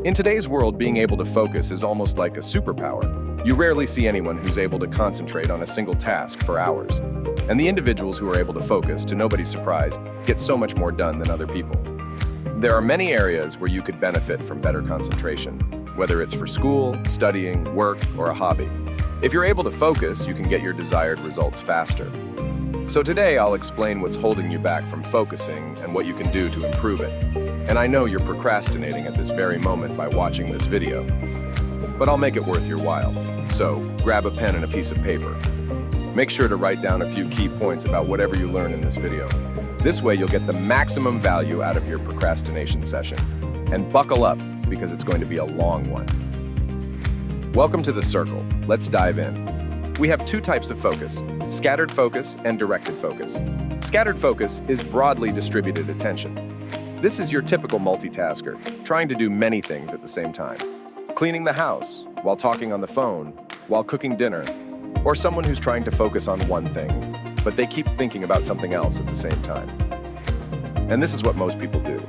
In today's world, being able to focus is almost like a superpower. You rarely see anyone who's able to concentrate on a single task for hours. And the individuals who are able to focus, to nobody's surprise, get so much more done than other people. There are many areas where you could benefit from better concentration, whether it's for school, studying, work, or a hobby. If you're able to focus, you can get your desired results faster. So today, I'll explain what's holding you back from focusing and what you can do to improve it. And I know you're procrastinating at this very moment by watching this video, but I'll make it worth your while. So grab a pen and a piece of paper. Make sure to write down a few key points about whatever you learn in this video. This way, you'll get the maximum value out of your procrastination session. And buckle up, because it's going to be a long one. Welcome to the circle. Let's dive in. We have two types of focus: scattered focus and directed focus. Scattered focus is broadly distributed attention. This is your typical multitasker, trying to do many things at the same time. Cleaning the house, while talking on the phone, while cooking dinner, or someone who's trying to focus on one thing, but they keep thinking about something else at the same time. And this is what most people do.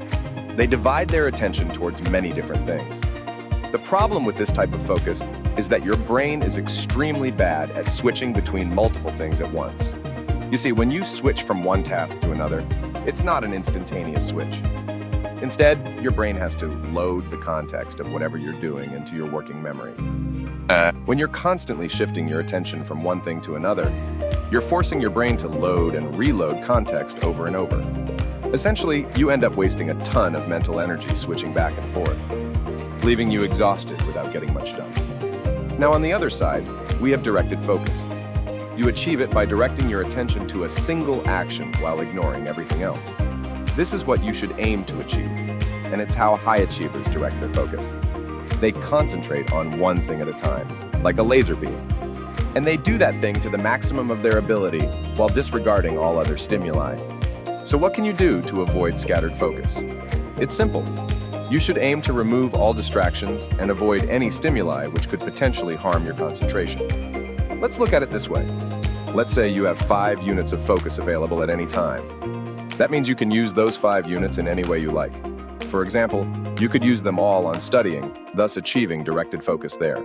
They divide their attention towards many different things. The problem with this type of focus is that your brain is extremely bad at switching between multiple things at once. You see, when you switch from one task to another, it's not an instantaneous switch. Instead, your brain has to load the context of whatever you're doing into your working memory. When you're constantly shifting your attention from one thing to another, you're forcing your brain to load and reload context over and over. Essentially, you end up wasting a ton of mental energy switching back and forth, leaving you exhausted without getting much done. Now, on the other side, we have directed focus. You achieve it by directing your attention to a single action while ignoring everything else. This is what you should aim to achieve, and it's how high achievers direct their focus. They concentrate on one thing at a time, like a laser beam. And they do that thing to the maximum of their ability while disregarding all other stimuli. So what can you do to avoid scattered focus? It's simple. You should aim to remove all distractions and avoid any stimuli which could potentially harm your concentration. Let's look at it this way. Let's say you have 5 units of focus available at any time. That means you can use those 5 units in any way you like. For example, you could use them all on studying, thus achieving directed focus there.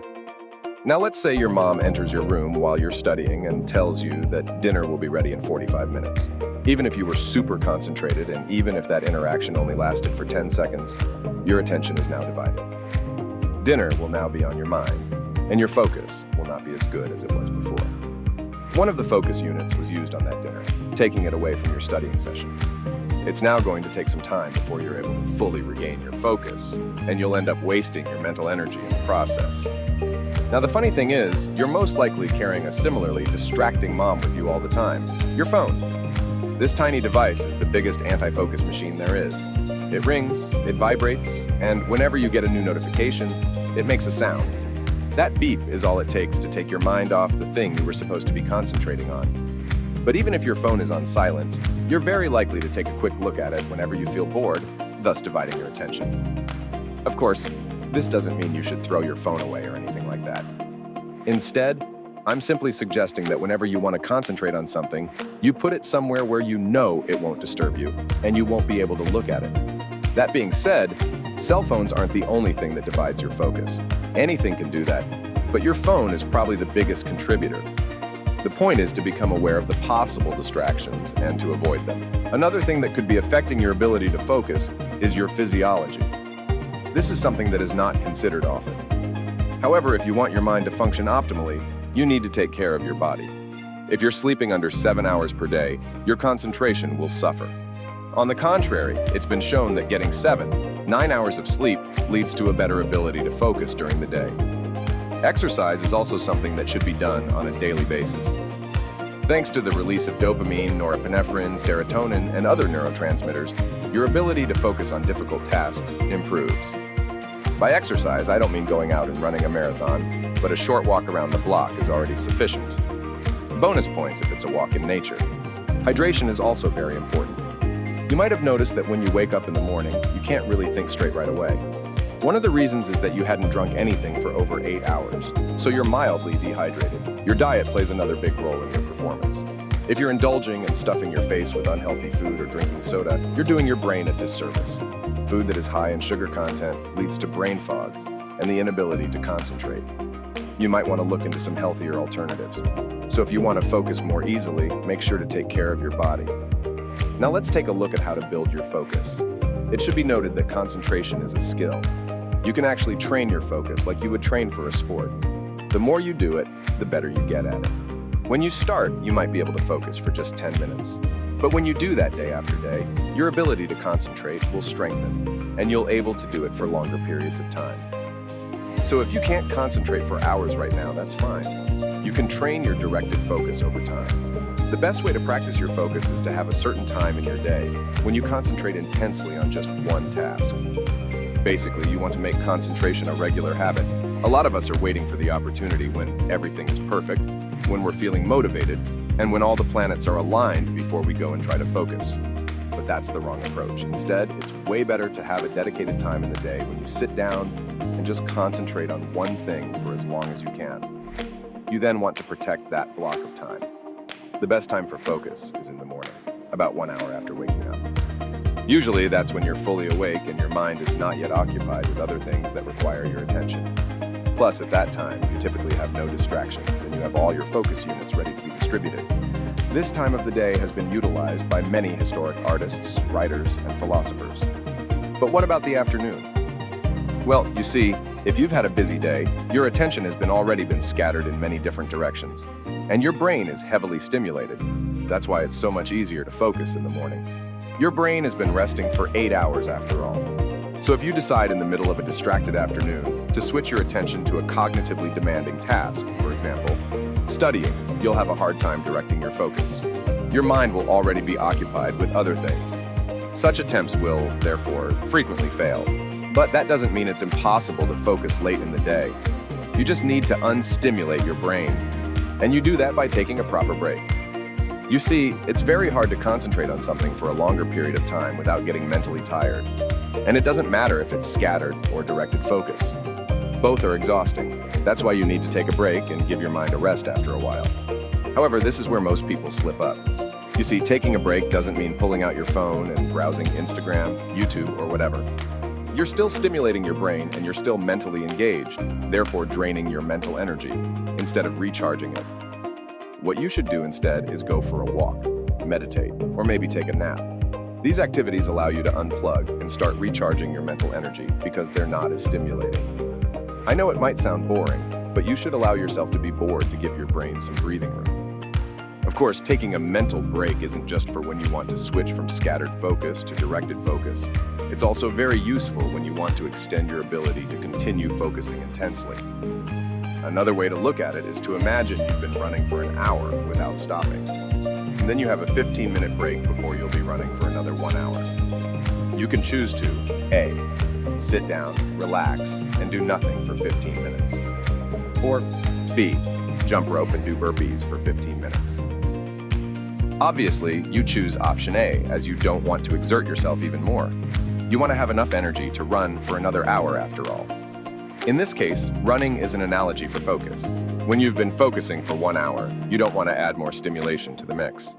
Now let's say your mom enters your room while you're studying and tells you that dinner will be ready in 45 minutes. Even if you were super concentrated, and even if that interaction only lasted for 10 seconds, your attention is now divided. Dinner will now be on your mind, and your focus will not be as good as it was before. One of the focus units was used on that dinner, taking it away from your studying session. It's now going to take some time before you're able to fully regain your focus, and you'll end up wasting your mental energy in the process. Now, the funny thing is, you're most likely carrying a similarly distracting mom with you all the time: your phone. This tiny device is the biggest anti-focus machine there is. It rings, it vibrates, and whenever you get a new notification, it makes a sound. That beep is all it takes to take your mind off the thing you were supposed to be concentrating on. But even if your phone is on silent, you're very likely to take a quick look at it whenever you feel bored, thus dividing your attention. Of course, this doesn't mean you should throw your phone away or anything like that. Instead, I'm simply suggesting that whenever you want to concentrate on something, you put it somewhere where you know it won't disturb you, and you won't be able to look at it. That being said, cell phones aren't the only thing that divides your focus. Anything can do that, but your phone is probably the biggest contributor. The point is to become aware of the possible distractions and to avoid them. Another thing that could be affecting your ability to focus is your physiology. This is something that is not considered often. However, if you want your mind to function optimally, you need to take care of your body. If you're sleeping under 7 hours per day, your concentration will suffer. On the contrary, it's been shown that getting 9 hours of sleep leads to a better ability to focus during the day. Exercise is also something that should be done on a daily basis. Thanks to the release of dopamine, norepinephrine, serotonin, and other neurotransmitters, your ability to focus on difficult tasks improves. By exercise, I don't mean going out and running a marathon, but a short walk around the block is already sufficient. Bonus points if it's a walk in nature. Hydration is also very important. You might have noticed that when you wake up in the morning, you can't really think straight right away. One of the reasons is that you hadn't drunk anything for over 8 hours, so you're mildly dehydrated. Your diet plays another big role in your performance. If you're indulging and stuffing your face with unhealthy food or drinking soda, you're doing your brain a disservice. Food that is high in sugar content leads to brain fog and the inability to concentrate. You might want to look into some healthier alternatives. So if you want to focus more easily, make sure to take care of your body. Now let's take a look at how to build your focus. It should be noted that concentration is a skill. You can actually train your focus like you would train for a sport. The more you do it, the better you get at it. When you start, you might be able to focus for just 10 minutes. But when you do that day after day, your ability to concentrate will strengthen, and you'll be able to do it for longer periods of time. So if you can't concentrate for hours right now, that's fine. You can train your directed focus over time. The best way to practice your focus is to have a certain time in your day when you concentrate intensely on just one task. Basically, you want to make concentration a regular habit. A lot of us are waiting for the opportunity when everything is perfect, when we're feeling motivated, and when all the planets are aligned before we go and try to focus. But that's the wrong approach. Instead, it's way better to have a dedicated time in the day when you sit down and just concentrate on one thing for as long as you can. You then want to protect that block of time. The best time for focus is in the morning, about 1 hour after waking up. Usually, that's when you're fully awake and your mind is not yet occupied with other things that require your attention. Plus, at that time, you typically have no distractions and you have all your focus units ready to be distributed. This time of the day has been utilized by many historic artists, writers, and philosophers. But what about the afternoon? Well, you see, if you've had a busy day, your attention has already been scattered in many different directions, and your brain is heavily stimulated. That's why it's so much easier to focus in the morning. Your brain has been resting for 8 hours after all. So if you decide in the middle of a distracted afternoon to switch your attention to a cognitively demanding task, for example, studying, you'll have a hard time directing your focus. Your mind will already be occupied with other things. Such attempts will, therefore, frequently fail. But that doesn't mean it's impossible to focus late in the day. You just need to unstimulate your brain. And you do that by taking a proper break. You see, it's very hard to concentrate on something for a longer period of time without getting mentally tired. And it doesn't matter if it's scattered or directed focus. Both are exhausting. That's why you need to take a break and give your mind a rest after a while. However, this is where most people slip up. You see, taking a break doesn't mean pulling out your phone and browsing Instagram, YouTube, or whatever. You're still stimulating your brain and you're still mentally engaged, therefore draining your mental energy instead of recharging it. What you should do instead is go for a walk, meditate, or maybe take a nap. These activities allow you to unplug and start recharging your mental energy because they're not as stimulating. I know it might sound boring, but you should allow yourself to be bored to give your brain some breathing room. Of course, taking a mental break isn't just for when you want to switch from scattered focus to directed focus. It's also very useful when you want to extend your ability to continue focusing intensely. Another way to look at it is to imagine you've been running for an hour without stopping. And then you have a 15-minute break before you'll be running for another 1 hour. You can choose to A, sit down, relax, and do nothing for 15 minutes. Or B, jump rope and do burpees for 15 minutes. Obviously, you choose option A as you don't want to exert yourself even more. You want to have enough energy to run for another hour after all. In this case, running is an analogy for focus. When you've been focusing for 1 hour, you don't want to add more stimulation to the mix.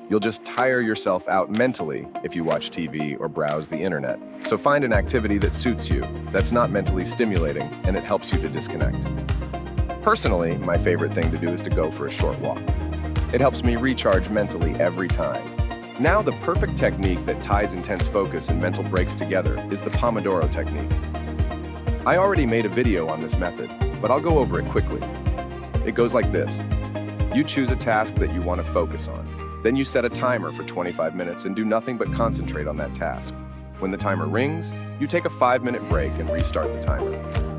You'll just tire yourself out mentally if you watch TV or browse the internet. So find an activity that suits you, that's not mentally stimulating, and it helps you to disconnect. Personally, my favorite thing to do is to go for a short walk. It helps me recharge mentally every time. Now, the perfect technique that ties intense focus and mental breaks together is the Pomodoro technique. I already made a video on this method, but I'll go over it quickly. It goes like this. You choose a task that you want to focus on. Then you set a timer for 25 minutes and do nothing but concentrate on that task. When the timer rings, you take a 5-minute break and restart the timer.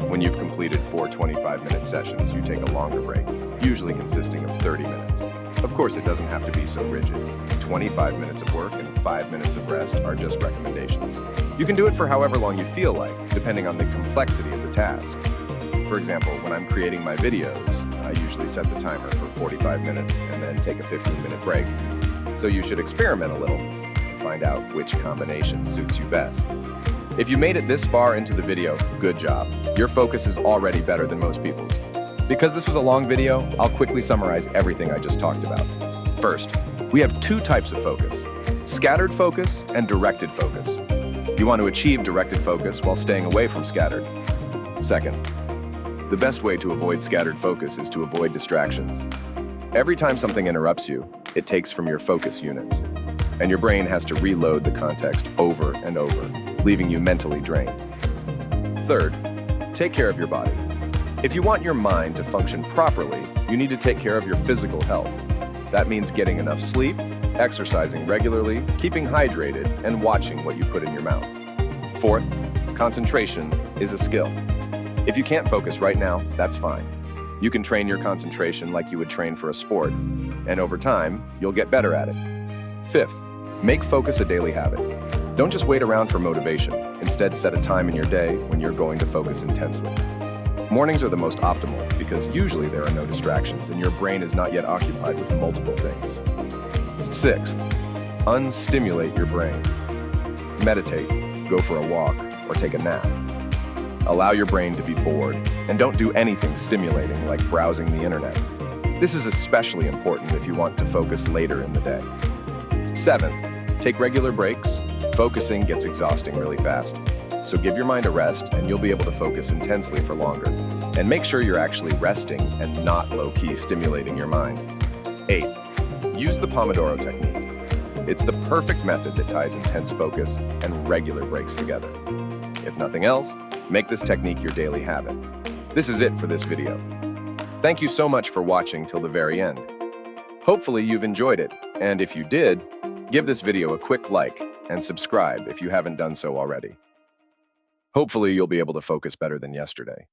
When you've completed 4 25-minute sessions, you take a longer break, usually consisting of 30 minutes. Of course, it doesn't have to be so rigid. 25 minutes of work and 5 minutes of rest are just recommendations. You can do it for however long you feel like, depending on the complexity of the task. For example, when I'm creating my videos, I usually set the timer for 45 minutes and then take a 15-minute break. So you should experiment a little and find out which combination suits you best. If you made it this far into the video, good job. Your focus is already better than most people's. Because this was a long video, I'll quickly summarize everything I just talked about. First, We have two types of focus: scattered focus and directed focus. You want to achieve directed focus while staying away from scattered. Second, the best way to avoid scattered focus is to avoid distractions. Every time something interrupts you, it takes from your focus units, and your brain has to reload the context over and over, leaving you mentally drained. Third, take care of your body. If you want your mind to function properly, you need to take care of your physical health. That means getting enough sleep, exercising regularly, keeping hydrated, and watching what you put in your mouth. Fourth, concentration is a skill. If you can't focus right now, that's fine. You can train your concentration like you would train for a sport, and over time, you'll get better at it. Fifth, make focus a daily habit. Don't just wait around for motivation. Instead, set a time in your day when you're going to focus intensely. Mornings are the most optimal because usually there are no distractions and your brain is not yet occupied with multiple things. Sixth, unstimulate your brain. Meditate, go for a walk, or take a nap. Allow your brain to be bored, and don't do anything stimulating like browsing the internet. This is especially important if you want to focus later in the day. Seventh, take regular breaks. Focusing gets exhausting really fast. So give your mind a rest and you'll be able to focus intensely for longer. And make sure you're actually resting and not low-key stimulating your mind. 8. Use the Pomodoro technique. It's the perfect method that ties intense focus and regular breaks together. If nothing else, make this technique your daily habit. This is it for this video. Thank you so much for watching till the very end. Hopefully you've enjoyed it, and if you did, give this video a quick like and subscribe if you haven't done so already. Hopefully you'll be able to focus better than yesterday.